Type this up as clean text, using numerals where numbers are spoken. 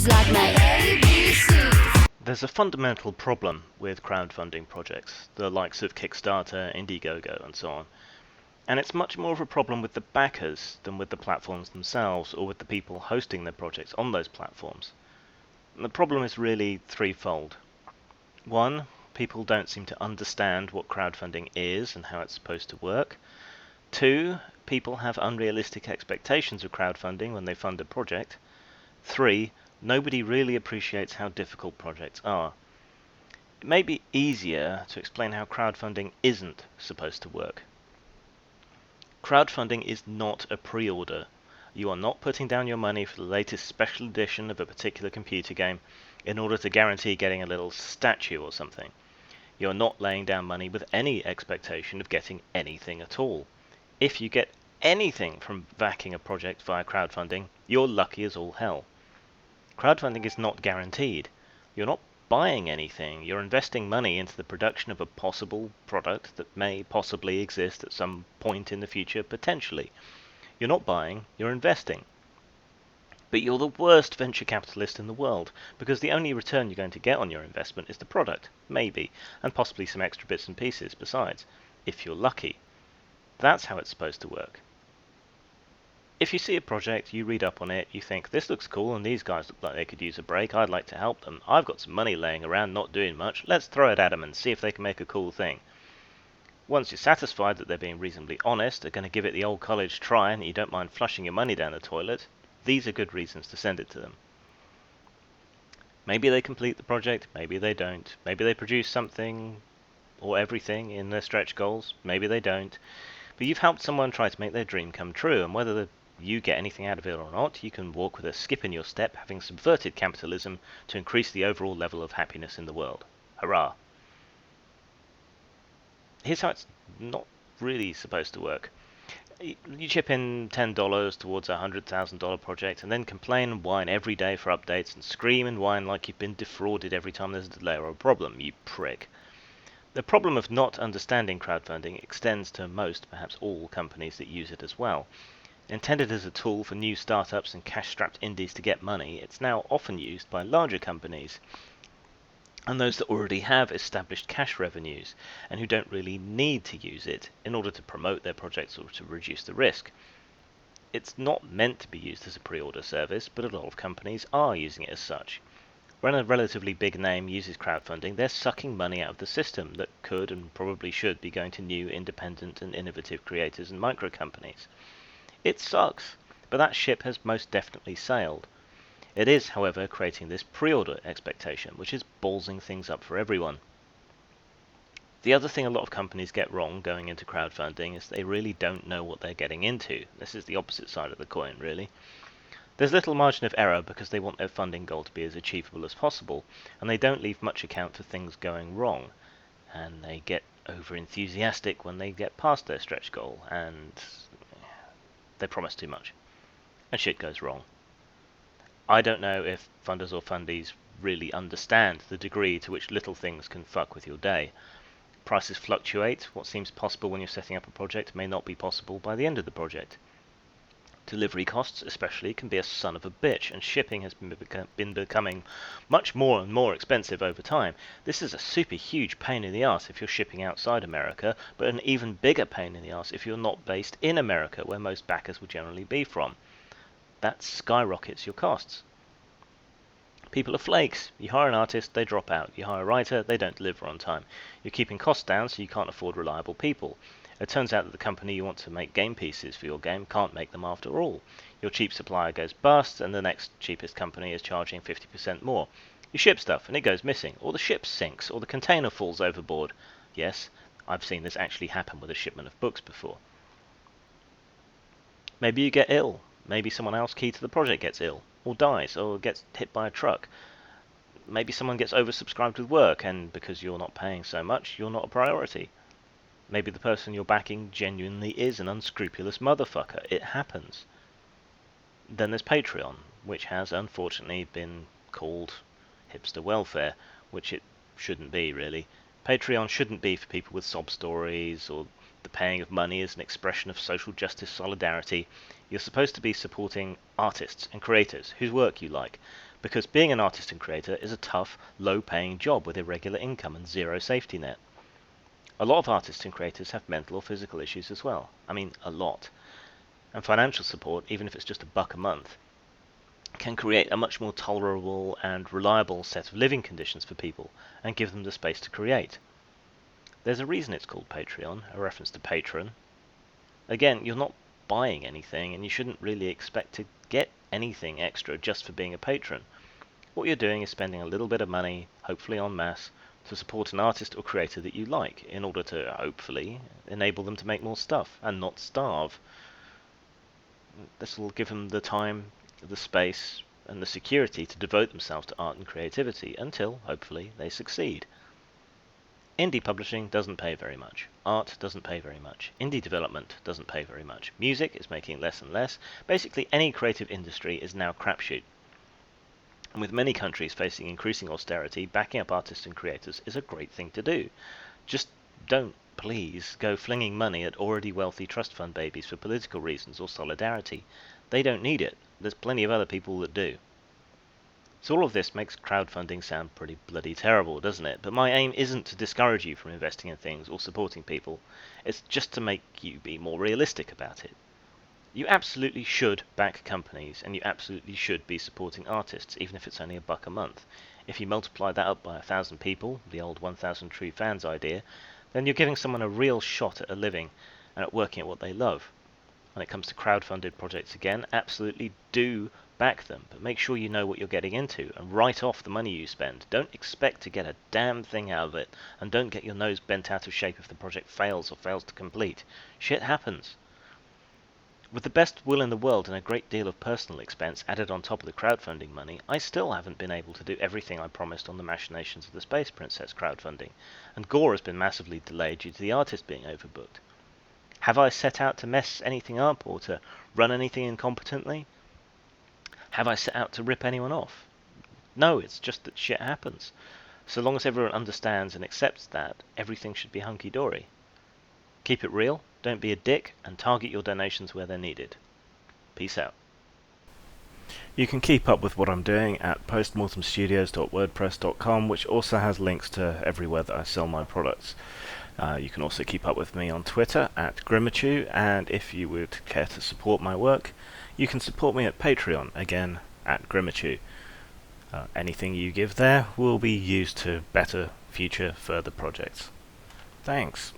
ABCs like my ABCs. There's a fundamental problem with crowdfunding projects, the likes of Kickstarter, Indiegogo, and so on. And it's much more of a problem with the backers than with the platforms themselves or with the people hosting their projects on those platforms. And the problem is really threefold. One, people don't seem to understand what crowdfunding is and how it's supposed to work. Two, people have unrealistic expectations of crowdfunding when they fund a project. Three, nobody really appreciates how difficult projects are. It may be easier to explain how crowdfunding isn't supposed to work. Crowdfunding is not a pre-order. You are not putting down your money for the latest special edition of a particular computer game in order to guarantee getting a little statue or something. You are not laying down money with any expectation of getting anything at all. If you get anything from backing a project via crowdfunding, you're lucky as all hell. Crowdfunding is not guaranteed. You're not buying anything. You're investing money into the production of a possible product that may possibly exist at some point in the future, potentially. You're not buying, you're investing. But you're the worst venture capitalist in the world, because the only return you're going to get on your investment is the product, maybe, and possibly some extra bits and pieces besides, if you're lucky. That's how it's supposed to work. If you see a project, you read up on it, you think, this looks cool and these guys look like they could use a break, I'd like to help them, I've got some money laying around not doing much, let's throw it at them and see if they can make a cool thing. Once you're satisfied that they're being reasonably honest, are going to give it the old college try and you don't mind flushing your money down the toilet, these are good reasons to send it to them. Maybe they complete the project, maybe they don't, maybe they produce something or everything in their stretch goals, maybe they don't. But you've helped someone try to make their dream come true, and whether you get anything out of it or not, you can walk with a skip in your step, having subverted capitalism to increase the overall level of happiness in the world. Hurrah! Here's how it's not really supposed to work. You chip in $10 towards a $100,000 project, and then complain and whine every day for updates, and scream and whine like you've been defrauded every time there's a delay or a problem, you prick. The problem of not understanding crowdfunding extends to most, perhaps all, companies that use it as well. Intended as a tool for new startups and cash-strapped indies to get money, it's now often used by larger companies and those that already have established cash revenues and who don't really need to use it in order to promote their projects or to reduce the risk. It's not meant to be used as a pre-order service, but a lot of companies are using it as such. When a relatively big name uses crowdfunding, they're sucking money out of the system that could and probably should be going to new independent and innovative creators and micro companies. It sucks, but that ship has most definitely sailed. It is, however, creating this pre-order expectation, which is ballsing things up for everyone. The other thing a lot of companies get wrong going into crowdfunding is they really don't know what they're getting into. This is the opposite side of the coin, really. There's little margin of error because they want their funding goal to be as achievable as possible, and they don't leave much account for things going wrong, and they get over-enthusiastic when they get past their stretch goal, and they promise too much, and shit goes wrong. I don't know if funders or fundies really understand the degree to which little things can fuck with your day. Prices fluctuate. What seems possible when you're setting up a project may not be possible by the end of the project. Delivery costs, especially, can be a son of a bitch, and shipping has been becoming much more and more expensive over time. This is a super huge pain in the arse if you're shipping outside America, but an even bigger pain in the arse if you're not based in America, where most backers will generally be from. That skyrockets your costs. People are flakes. You hire an artist, they drop out. You hire a writer, they don't deliver on time. You're keeping costs down, so you can't afford reliable people. It turns out that the company you want to make game pieces for your game can't make them after all. Your cheap supplier goes bust, and the next cheapest company is charging 50% more. You ship stuff, and it goes missing, or the ship sinks, or the container falls overboard. Yes, I've seen this actually happen with a shipment of books before. Maybe you get ill. Maybe someone else key to the project gets ill, or dies, or gets hit by a truck. Maybe someone gets oversubscribed with work, and because you're not paying so much, you're not a priority. Maybe the person you're backing genuinely is an unscrupulous motherfucker. It happens. Then there's Patreon, which has unfortunately been called hipster welfare, which it shouldn't be, really. Patreon shouldn't be for people with sob stories or the paying of money as an expression of social justice solidarity. You're supposed to be supporting artists and creators whose work you like. because being an artist and creator is a tough, low-paying job with irregular income and zero safety net. A lot of artists and creators have mental or physical issues as well. I mean, a lot. And financial support, even if it's just $1 a month, can create a much more tolerable and reliable set of living conditions for people and give them the space to create. There's a reason it's called Patreon, a reference to patron. Again, you're not buying anything, and you shouldn't really expect to get anything extra just for being a patron. What you're doing is spending a little bit of money, hopefully en masse, to support an artist or creator that you like, in order to, hopefully, enable them to make more stuff, and not starve. This will give them the time, the space, and the security to devote themselves to art and creativity, until, hopefully, they succeed. Indie publishing doesn't pay very much. Art doesn't pay very much. Indie development doesn't pay very much. Music is making less and less. Basically, any creative industry is now crapshoot. And with many countries facing increasing austerity, backing up artists and creators is a great thing to do. Just don't, please, go flinging money at already wealthy trust fund babies for political reasons or solidarity. They don't need it. There's plenty of other people that do. So all of this makes crowdfunding sound pretty bloody terrible, doesn't it? But my aim isn't to discourage you from investing in things or supporting people. It's just to make you be more realistic about it. You absolutely should back companies, and you absolutely should be supporting artists, even if it's only $1 a month. If you multiply that up by 1,000 people, the old 1,000 true fans idea, then you're giving someone a real shot at a living and at working at what they love. When it comes to crowdfunded projects again, absolutely do back them, but make sure you know what you're getting into and write off the money you spend. Don't expect to get a damn thing out of it, and don't get your nose bent out of shape if the project fails or fails to complete. Shit happens. With the best will in the world and a great deal of personal expense added on top of the crowdfunding money, I still haven't been able to do everything I promised on the machinations of the Space Princess crowdfunding, and Gore has been massively delayed due to the artist being overbooked. Have I set out to mess anything up or to run anything incompetently? Have I set out to rip anyone off? No, it's just that shit happens. So long as everyone understands and accepts that, everything should be hunky-dory. Keep it real, don't be a dick, and target your donations where they're needed. Peace out. You can keep up with what I'm doing at postmortemstudios.wordpress.com, which also has links to everywhere that I sell my products. You can also keep up with me on Twitter at Grimachew, and if you would care to support my work, you can support me at Patreon, again at Grimachew. Anything you give there will be used to better future further projects. Thanks.